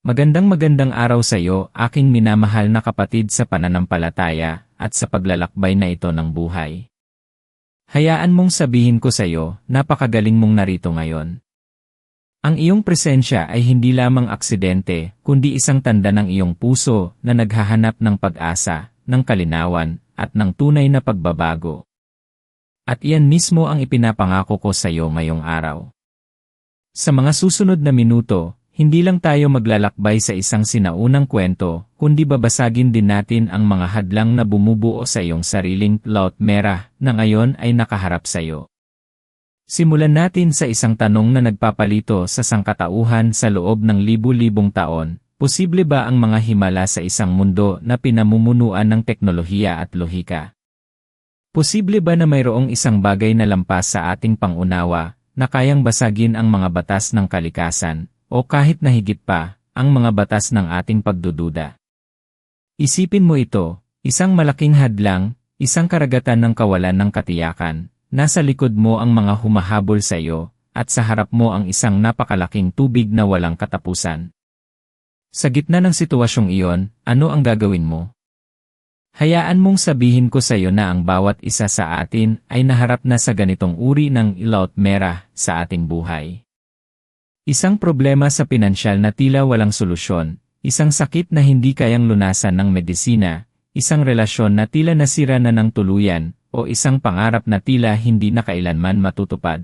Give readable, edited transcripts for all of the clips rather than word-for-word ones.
Magandang araw sa iyo, aking minamahal na kapatid sa pananampalataya at sa paglalakbay na ito ng buhay. Hayaan mong sabihin ko sa iyo, napakagaling mong narito ngayon. Ang iyong presensya ay hindi lamang aksidente, kundi isang tanda ng iyong puso na naghahanap ng pag-asa, ng kalinawan, at ng tunay na pagbabago. At iyan mismo ang ipinapangako ko sa iyo ngayong araw. Sa mga susunod na minuto, hindi lang tayo maglalakbay sa isang sinaunang kwento, kundi babasagin din natin ang mga hadlang na bumubuo sa iyong sariling laut merah na ngayon ay nakaharap sa iyo. Simulan natin sa isang tanong na nagpapalito sa sangkatauhan sa loob ng libu-libong taon. Posible ba ang mga himala sa isang mundo na pinamumunuan ng teknolohiya at lohika? Posible ba na mayroong isang bagay na lampas sa ating pangunawa na kayang basagin ang mga batas ng kalikasan, o kahit na higit pa, ang mga batas ng ating pagdududa? Isipin mo ito, isang malaking hadlang, isang karagatan ng kawalan ng katiyakan. Nasa likod mo ang mga humahabol sa iyo, at sa harap mo ang isang napakalaking tubig na walang katapusan. Sa gitna ng sitwasyong iyon, ano ang gagawin mo? Hayaan mong sabihin ko sa iyo na ang bawat isa sa atin ay naharap na sa ganitong uri ng laut merah sa ating buhay. Isang problema sa pinansyal na tila walang solusyon, isang sakit na hindi kayang lunasan ng medisina, isang relasyon na tila nasira na ng tuluyan, o isang pangarap na tila hindi na kailanman matutupad.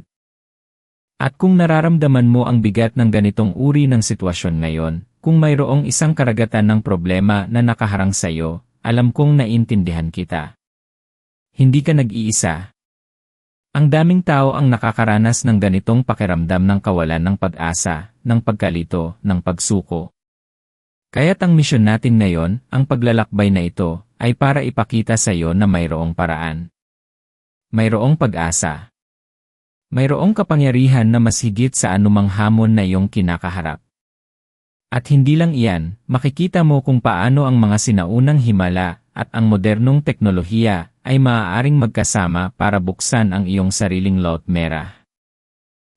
At kung nararamdaman mo ang bigat ng ganitong uri ng sitwasyon ngayon, kung mayroong isang karagatan ng problema na nakaharang sa iyo, alam kong naiintindihan kita. Hindi ka nag-iisa. Ang daming tao ang nakakaranas ng ganitong pakiramdam ng kawalan ng pag-asa, ng pagkalito, ng pagsuko. Kaya't ang misyon natin ngayon, ang paglalakbay na ito, ay para ipakita sa iyo na mayroong paraan. Mayroong pag-asa. Mayroong kapangyarihan na mas higit sa anumang hamon na iyong kinakaharap. At hindi lang iyan, makikita mo kung paano ang mga sinaunang himala at ang modernong teknolohiya ay maaaring magkasama para buksan ang iyong sariling laut merah.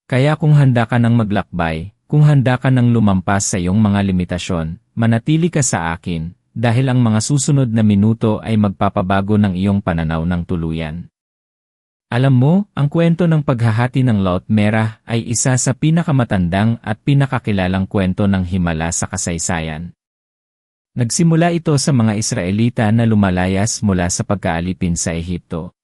Kaya kung handa ka ng maglakbay, kung handa ka ng lumampas sa iyong mga limitasyon, manatili ka sa akin, dahil ang mga susunod na minuto ay magpapabago ng iyong pananaw ng tuluyan. Alam mo, ang kwento ng paghahati ng laut merah ay isa sa pinakamatandang at pinakakilalang kwento ng himala sa kasaysayan. Nagsimula ito sa mga Israelita na lumalayas mula sa pagkaalipin sa Ehipto.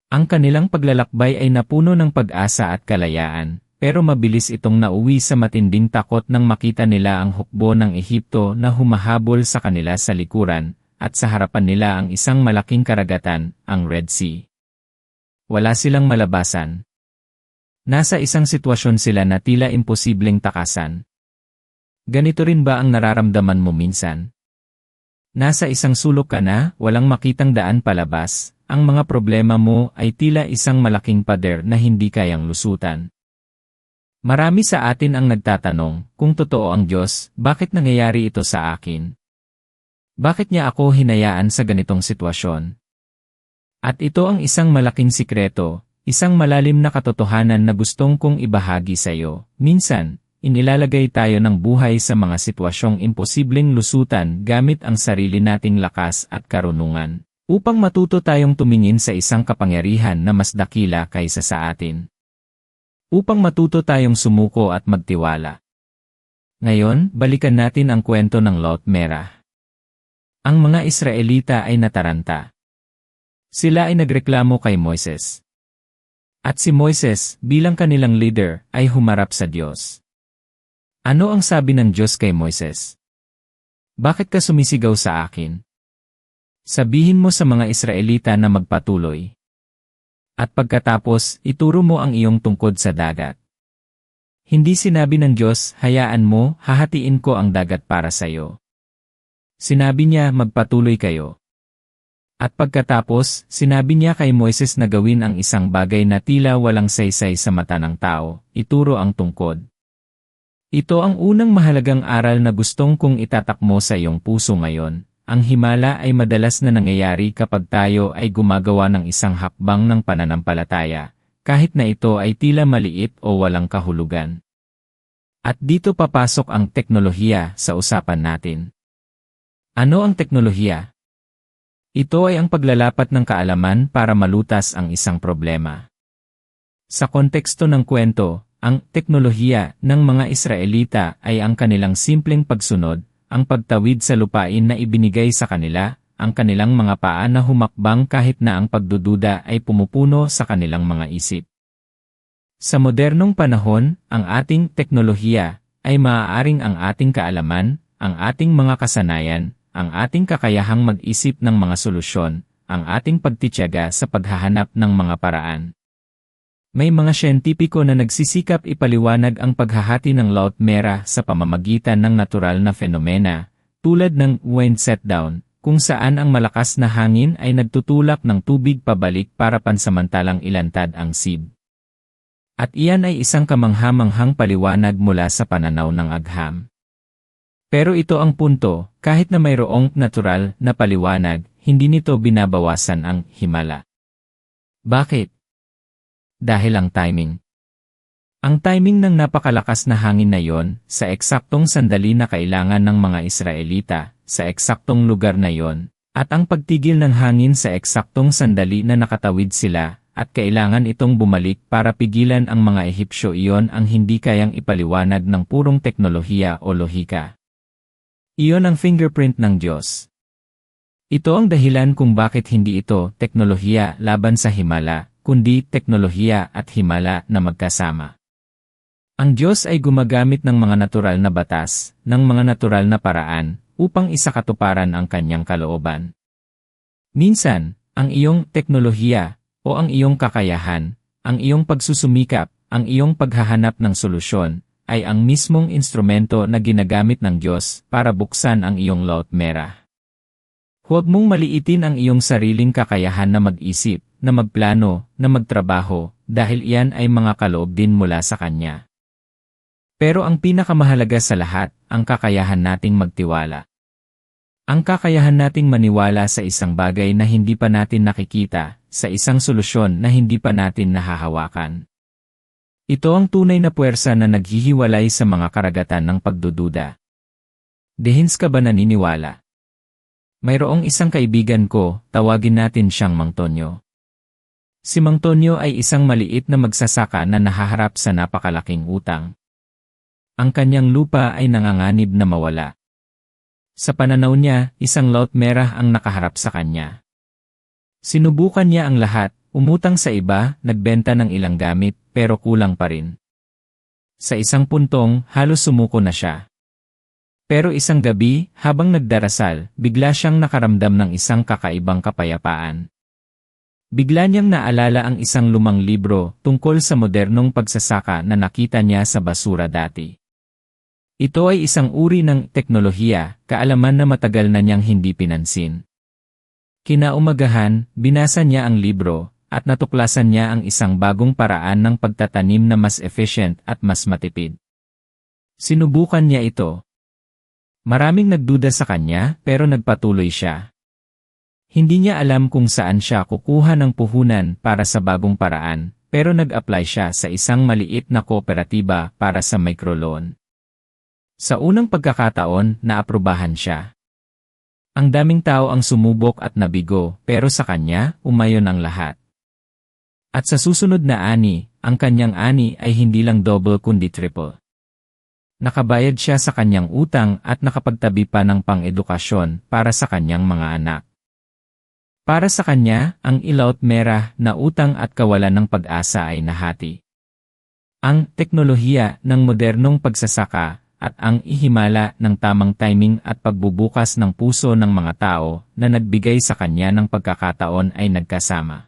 Ang kanilang paglalakbay ay napuno ng pag-asa at kalayaan, pero mabilis itong nauwi sa matinding takot nang makita nila ang hukbo ng Ehipto na humahabol sa kanila sa likuran, at sa harapan nila ang isang malaking karagatan, ang Red Sea. Wala silang malabasan. Nasa isang sitwasyon sila na tila imposibleng takasan. Ganito rin ba ang nararamdaman mo minsan? Nasa isang sulok ka na, walang makitang daan palabas, ang mga problema mo ay tila isang malaking pader na hindi kayang lusutan. Marami sa atin ang nagtatanong, kung totoo ang Diyos, bakit nangyayari ito sa akin? Bakit niya ako hinayaan sa ganitong sitwasyon? At ito ang isang malaking sikreto, isang malalim na katotohanan na gustong kong ibahagi sa iyo. Minsan, inilalagay tayo ng buhay sa mga sitwasyong imposibleng lusutan gamit ang sarili nating lakas at karunungan, upang matuto tayong tumingin sa isang kapangyarihan na mas dakila kaysa sa atin. Upang matuto tayong sumuko at magtiwala. Ngayon, balikan natin ang kwento ng laut merah. Ang mga Israelita ay nataranta. Sila ay nagreklamo kay Moises. At si Moises, bilang kanilang leader, ay humarap sa Diyos. Ano ang sabi ng Diyos kay Moises? Bakit ka sumisigaw sa akin? Sabihin mo sa mga Israelita na magpatuloy. At pagkatapos, ituro mo ang iyong tungkod sa dagat. Hindi sinabi ng Diyos, hayaan mo, hahatiin ko ang dagat para sa iyo. Sinabi niya, magpatuloy kayo. At pagkatapos, sinabi niya kay Moises na gawin ang isang bagay na tila walang saysay sa mata ng tao, ituro ang tungkod. Ito ang unang mahalagang aral na gustong kong itatak mo sa iyong puso ngayon. Ang himala ay madalas na nangyayari kapag tayo ay gumagawa ng isang hakbang ng pananampalataya, kahit na ito ay tila maliit o walang kahulugan. At dito papasok ang teknolohiya sa usapan natin. Ano ang teknolohiya? Ito ay ang paglalapat ng kaalaman para malutas ang isang problema. Sa konteksto ng kwento, ang teknolohiya ng mga Israelita ay ang kanilang simpleng pagsunod, ang pagtawid sa lupain na ibinigay sa kanila, ang kanilang mga paa na humakbang kahit na ang pagdududa ay pumupuno sa kanilang mga isip. Sa modernong panahon, ang ating teknolohiya ay maaaring ang ating kaalaman, ang ating mga kasanayan, ang ating kakayahang mag-isip ng mga solusyon, ang ating pagtitiyaga sa paghahanap ng mga paraan. May mga siyentipiko na nagsisikap ipaliwanag ang paghahati ng laut merah sa pamamagitan ng natural na fenomena, tulad ng wind setdown, kung saan ang malakas na hangin ay nagtutulak ng tubig pabalik para pansamantalang ilantad ang sea. At iyan ay isang kamangha-manghang paliwanag mula sa pananaw ng agham. Pero ito ang punto, kahit na mayroong natural na paliwanag, hindi nito binabawasan ang himala. Bakit? Dahil ang timing. Ang timing ng napakalakas na hangin na yon, sa eksaktong sandali na kailangan ng mga Israelita, sa eksaktong lugar na yon, at ang pagtigil ng hangin sa eksaktong sandali na nakatawid sila, at kailangan itong bumalik para pigilan ang mga Ehipsyo, iyon ang hindi kayang ipaliwanag ng purong teknolohiya o lohika. Iyon ang fingerprint ng Diyos. Ito ang dahilan kung bakit hindi ito teknolohiya laban sa himala, kundi teknolohiya at himala na magkasama. Ang Diyos ay gumagamit ng mga natural na batas, ng mga natural na paraan, upang isakatuparan ang kanyang kalooban. Minsan, ang iyong teknolohiya, o ang iyong kakayahan, ang iyong pagsusumikap, ang iyong paghahanap ng solusyon, ay ang mismong instrumento na ginagamit ng Diyos para buksan ang iyong laut merah. Huwag mong maliitin ang iyong sariling kakayahan na mag-isip, na magplano, na magtrabaho, dahil iyan ay mga kaloob din mula sa Kanya. Pero ang pinakamahalaga sa lahat, ang kakayahan nating magtiwala. Ang kakayahan nating maniwala sa isang bagay na hindi pa natin nakikita, sa isang solusyon na hindi pa natin nahahawakan. Ito ang tunay na puwersa na naghihiwalay sa mga karagatan ng pagdududa. Dehins ka ba naniniwala? Mayroong isang kaibigan ko, tawagin natin siyang Mang Tonyo. Si Mang Tonyo ay isang maliit na magsasaka na nahaharap sa napakalaking utang. Ang kanyang lupa ay nanganganib na mawala. Sa pananaw niya, isang laut merah ang nakaharap sa kanya. Sinubukan niya ang lahat, umutang sa iba, nagbenta ng ilang gamit, pero kulang pa rin. Sa isang puntong, halos sumuko na siya. Pero isang gabi, habang nagdarasal, bigla siyang nakaramdam ng isang kakaibang kapayapaan. Bigla niyang naalala ang isang lumang libro tungkol sa modernong pagsasaka na nakita niya sa basura dati. Ito ay isang uri ng teknolohiya, kaalaman na matagal na niyang hindi pinansin. Kinaumagahan, binasa niya ang libro, at natuklasan niya ang isang bagong paraan ng pagtatanim na mas efficient at mas matipid. Sinubukan niya ito. Maraming nagduda sa kanya, pero nagpatuloy siya. Hindi niya alam kung saan siya kukuha ng puhunan para sa bagong paraan, pero nag-apply siya sa isang maliit na kooperatiba para sa microloan. Sa unang pagkakataon, naaprubahan siya. Ang daming tao ang sumubok at nabigo, pero sa kanya, umayon ang lahat. At sa susunod na ani, ang kanyang ani ay hindi lang double kundi triple. Nakabayad siya sa kanyang utang at nakapagtabi pa ng pang-edukasyon para sa kanyang mga anak. Para sa kanya, ang ilaut merah na utang at kawalan ng pag-asa ay nahati. Ang teknolohiya ng modernong pagsasaka at ang ihimala ng tamang timing at pagbubukas ng puso ng mga tao na nagbigay sa kanya ng pagkakataon ay nagkasama.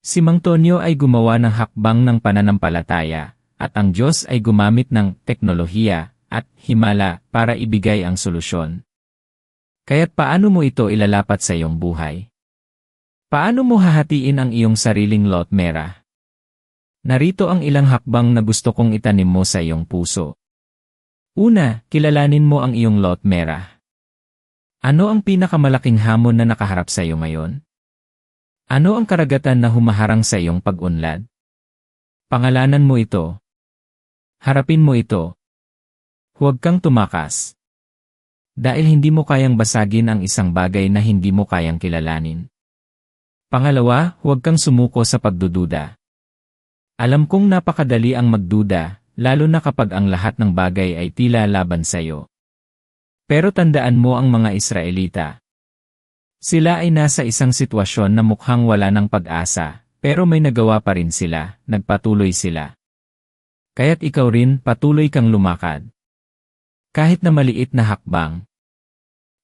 Si Mang Tonyo ay gumawa ng hakbang ng pananampalataya, at ang Diyos ay gumamit ng teknolohiya at himala para ibigay ang solusyon. Kaya't paano mo ito ilalapat sa iyong buhay? Paano mo hahatiin ang iyong sariling laut merah? Narito ang ilang hakbang na gusto kong itanim mo sa iyong puso. Una, kilalanin mo ang iyong laut merah. Ano ang pinakamalaking hamon na nakaharap sa iyo ngayon? Ano ang karagatan na humaharang sa iyong pag-unlad? Pangalanan mo ito. Harapin mo ito, Huwag kang tumakas. Dahil hindi mo kayang basagin ang isang bagay na hindi mo kayang kilalanin. Pangalawa, huwag kang sumuko sa pagdududa. Alam kong napakadali ang magduda, lalo na kapag ang lahat ng bagay ay tila laban sa iyo. Pero tandaan mo ang mga Israelita. Sila ay nasa isang sitwasyon na mukhang wala ng pag-asa, pero may nagawa pa rin sila, nagpatuloy sila. Kaya't ikaw rin, patuloy kang lumakad. Kahit na maliit na hakbang.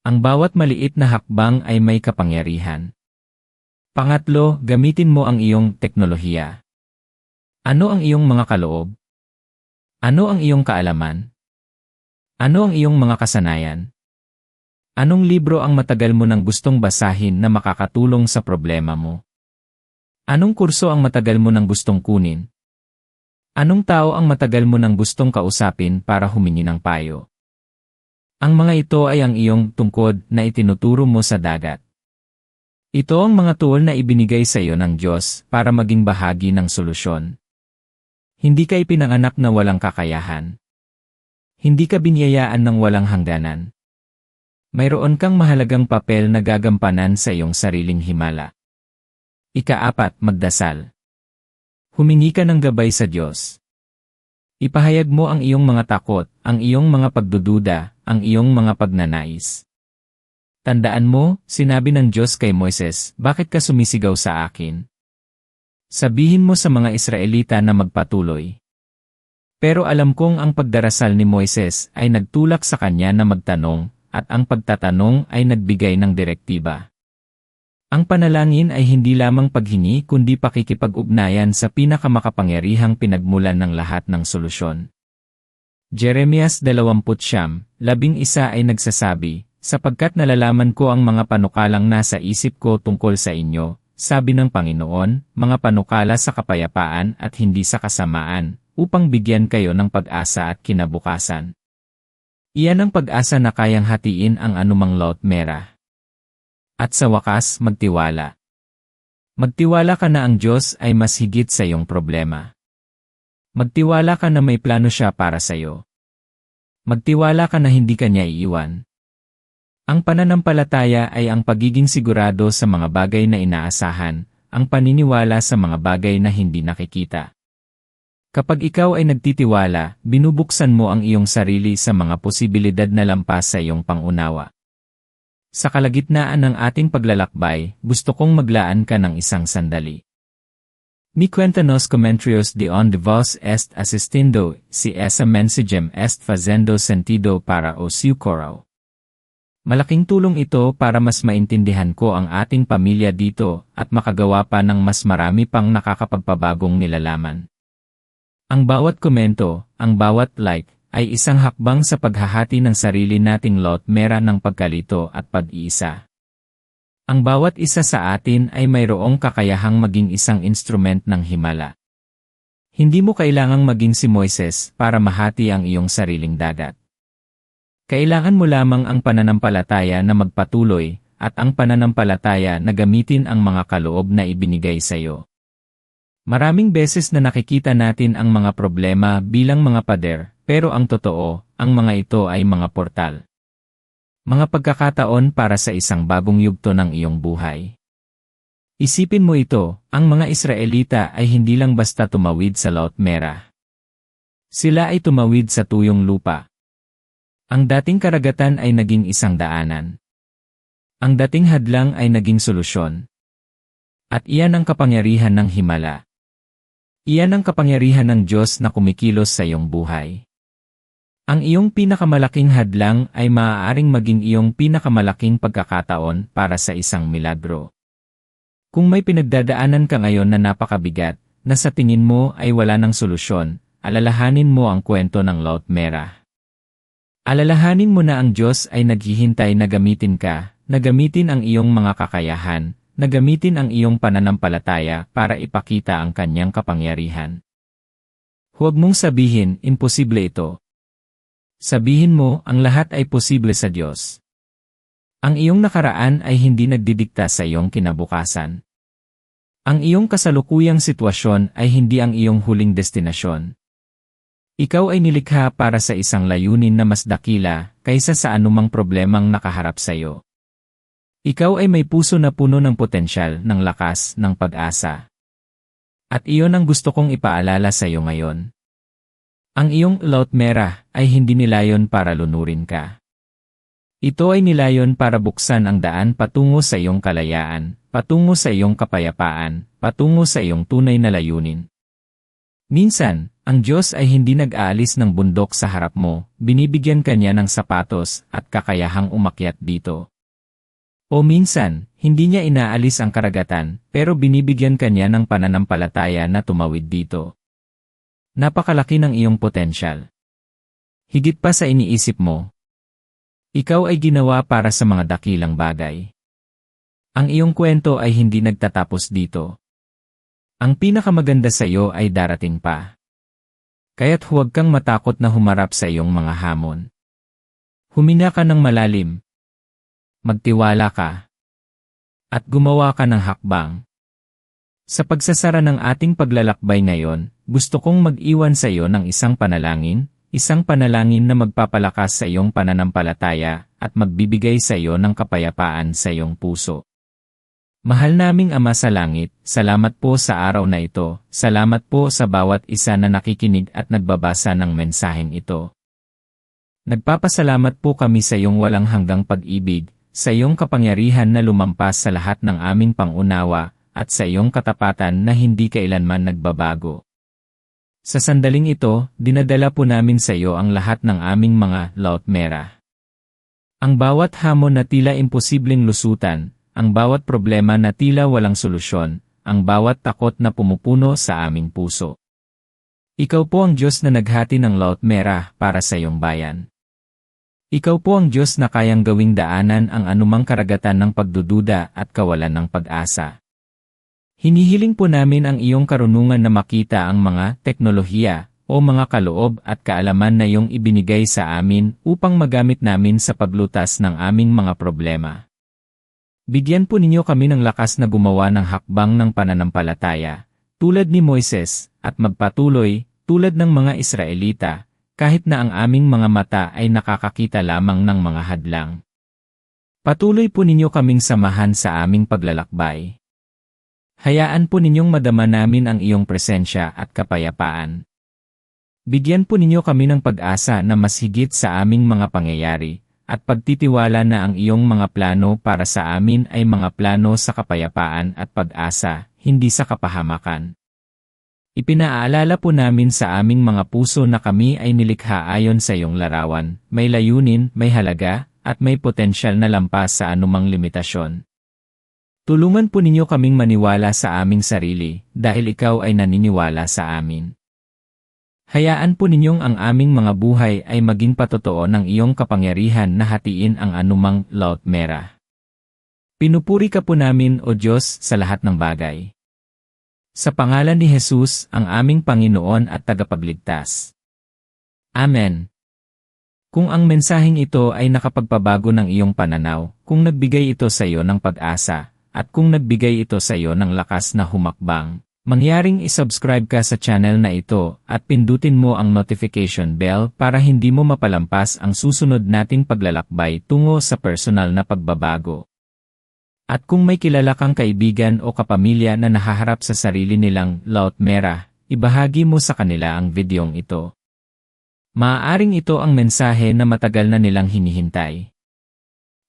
Ang bawat maliit na hakbang ay may kapangyarihan. Pangatlo, gamitin mo ang iyong teknolohiya. Ano ang iyong mga kaloob? Ano ang iyong kaalaman? Ano ang iyong mga kasanayan? Anong libro ang matagal mo nang gustong basahin na makakatulong sa problema mo? Anong kurso ang matagal mo nang gustong kunin? Anong tao ang matagal mo nang gustong kausapin para humingi ng payo? Ang mga ito ay ang iyong tungkod na itinuturo mo sa dagat. Ito ang mga tool na ibinigay sa iyo ng Diyos para maging bahagi ng solusyon. Hindi ka ipinanganak na walang kakayahan. Hindi ka binyayaan ng walang hangganan. Mayroon kang mahalagang papel na gagampanan sa iyong sariling himala. Ika-4, magdasal. Humingi ka ng gabay sa Diyos. Ipahayag mo ang iyong mga takot, ang iyong mga pagdududa, ang iyong mga pagnanais. Tandaan mo, sinabi ng Diyos kay Moises, bakit ka sumisigaw sa akin? Sabihin mo sa mga Israelita na magpatuloy. Pero alam kong ang pagdarasal ni Moises ay nagtulak sa kanya na magtanong, at ang pagtatanong ay nagbigay ng direktiba. Ang panalangin ay hindi lamang paghingi kundi pakikipag-ugnayan sa pinakamakapangyarihang pinagmulan ng lahat ng solusyon. Jeremias 20:11 ay nagsasabi, sapagkat nalalaman ko ang mga panukalang nasa isip ko tungkol sa inyo, sabi ng Panginoon, mga panukala sa kapayapaan at hindi sa kasamaan, upang bigyan kayo ng pag-asa at kinabukasan. Iyan ang pag-asa na kayang hatiin ang anumang laut merah. At sa wakas, magtiwala. Magtiwala ka na ang Diyos ay mas higit sa iyong problema. Magtiwala ka na may plano siya para sa iyo. Magtiwala ka na hindi ka niya iiwan. Ang pananampalataya ay ang pagiging sigurado sa mga bagay na inaasahan, ang paniniwala sa mga bagay na hindi nakikita. Kapag ikaw ay nagtitiwala, binubuksan mo ang iyong sarili sa mga posibilidad na lampas sa iyong pangunawa. Sa kalagitnaan ng ating paglalakbay, gusto kong maglaan ka ng isang sandali. Mi cuéntanos comentarios de on vos est asistindo, si esa mensagem est fazendo sentido para o seu coração. Malaking tulong ito para mas maintindihan ko ang ating pamilya dito at makagawa pa ng mas marami pang nakakapagpabagong nilalaman. Ang bawat komento, ang bawat like, ay isang hakbang sa paghahati ng sarili nating laut merah ng pagkalito at pag-iisa. Ang bawat isa sa atin ay mayroong kakayahang maging isang instrument ng himala. Hindi mo kailangang maging si Moises para mahati ang iyong sariling dagat. Kailangan mo lamang ang pananampalataya na magpatuloy, at ang pananampalataya na gamitin ang mga kaloob na ibinigay sa iyo. Maraming beses na nakikita natin ang mga problema bilang mga pader, pero ang totoo, ang mga ito ay mga portal. Mga pagkakataon para sa isang bagong yugto ng iyong buhay. Isipin mo ito, ang mga Israelita ay hindi lang basta tumawid sa Laut Merah. Sila ay tumawid sa tuyong lupa. Ang dating karagatan ay naging isang daanan. Ang dating hadlang ay naging solusyon. At iyan ang kapangyarihan ng himala. Iyan ang kapangyarihan ng Diyos na kumikilos sa iyong buhay. Ang iyong pinakamalaking hadlang ay maaaring maging iyong pinakamalaking pagkakataon para sa isang milagro. Kung may pinagdadaanan ka ngayon na napakabigat, na sa tingin mo ay wala ng solusyon, alalahanin mo ang kwento ng Laut Merah. Alalahanin mo na ang Diyos ay naghihintay na gamitin ka, na gamitin ang iyong mga kakayahan, na gamitin ang iyong pananampalataya para ipakita ang kanyang kapangyarihan. Huwag mong sabihin, imposible ito. Sabihin mo, ang lahat ay posible sa Diyos. Ang iyong nakaraan ay hindi nagdidikta sa iyong kinabukasan. Ang iyong kasalukuyang sitwasyon ay hindi ang iyong huling destinasyon. Ikaw ay nilikha para sa isang layunin na mas dakila kaysa sa anumang problemang nakaharap sa iyo. Ikaw ay may puso na puno ng potensyal, ng lakas, ng pag-asa. At iyon ang gusto kong ipaalala sa iyo ngayon. Ang iyong laut merah ay hindi nilayon para lunurin ka. Ito ay nilayon para buksan ang daan patungo sa iyong kalayaan, patungo sa iyong kapayapaan, patungo sa iyong tunay na layunin. Minsan, ang Diyos ay hindi nag-aalis ng bundok sa harap mo, binibigyan ka niya ng sapatos at kakayahang umakyat dito. O minsan, hindi niya inaalis ang karagatan, pero binibigyan ka niya ng pananampalataya na tumawid dito. Napakalaki ng iyong potensyal. Higit pa sa iniisip mo. Ikaw ay ginawa para sa mga dakilang bagay. Ang iyong kwento ay hindi nagtatapos dito. Ang pinakamaganda sa iyo ay darating pa. Kaya't huwag kang matakot na humarap sa iyong mga hamon. Huminga ka ng malalim. Magtiwala ka. At gumawa ka ng hakbang. Sa pagsasara ng ating paglalakbay ngayon, gusto kong mag-iwan sa iyo ng isang panalangin na magpapalakas sa iyong pananampalataya at magbibigay sa iyo ng kapayapaan sa iyong puso. Mahal naming Ama sa Langit, salamat po sa araw na ito, salamat po sa bawat isa na nakikinig at nagbabasa ng mensaheng ito. Nagpapasalamat po kami sa iyong walang hanggang pag-ibig, sa iyong kapangyarihan na lumampas sa lahat ng aming pangunawa, at sa iyong katapatan na hindi kailanman nagbabago. Sa sandaling ito, dinadala po namin sa iyo ang lahat ng aming mga laut merah. Ang bawat hamon na tila imposibleng lusutan, ang bawat problema na tila walang solusyon, ang bawat takot na pumupuno sa aming puso. Ikaw po ang Diyos na naghati ng laut merah para sa iyong bayan. Ikaw po ang Diyos na kayang gawing daanan ang anumang karagatan ng pagdududa at kawalan ng pag-asa. Hinihiling po namin ang iyong karunungan na makita ang mga teknolohiya o mga kaloob at kaalaman na iyong ibinigay sa amin upang magamit namin sa paglutas ng aming mga problema. Bigyan po ninyo kami ng lakas na gumawa ng hakbang ng pananampalataya, tulad ni Moises, at magpatuloy, tulad ng mga Israelita, kahit na ang aming mga mata ay nakakakita lamang ng mga hadlang. Patuloy po ninyo kaming samahan sa aming paglalakbay. Hayaan po ninyong madama namin ang iyong presensya at kapayapaan. Bigyan po ninyo kami ng pag-asa na mas higit sa aming mga pangyayari, at pagtitiwala na ang iyong mga plano para sa amin ay mga plano sa kapayapaan at pag-asa, hindi sa kapahamakan. Ipinaalala po namin sa aming mga puso na kami ay nilikha ayon sa iyong larawan, may layunin, may halaga, at may potensyal na lampas sa anumang limitasyon. Tulungan po ninyo kaming maniwala sa aming sarili, dahil ikaw ay naniniwala sa amin. Hayaan po ninyong ang aming mga buhay ay maging patotoo ng iyong kapangyarihan na hatiin ang anumang laut merah. Pinupuri ka po namin, O Diyos, sa lahat ng bagay. Sa pangalan ni Jesus, ang aming Panginoon at Tagapagligtas. Amen. Kung ang mensaheng ito ay nakapagpabago ng iyong pananaw, kung nagbigay ito sa iyo ng pag-asa, at kung nagbigay ito sa iyo ng lakas na humakbang, mangyaring isubscribe ka sa channel na ito at pindutin mo ang notification bell para hindi mo mapalampas ang susunod nating paglalakbay tungo sa personal na pagbabago. At kung may kilala kang kaibigan o kapamilya na nahaharap sa sarili nilang laut merah, ibahagi mo sa kanila ang videong ito. Maaaring ito ang mensahe na matagal na nilang hinihintay.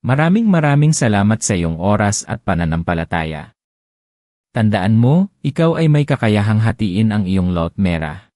Maraming salamat sa iyong oras at pananampalataya. Tandaan mo, ikaw ay may kakayahang hatiin ang iyong laut merah.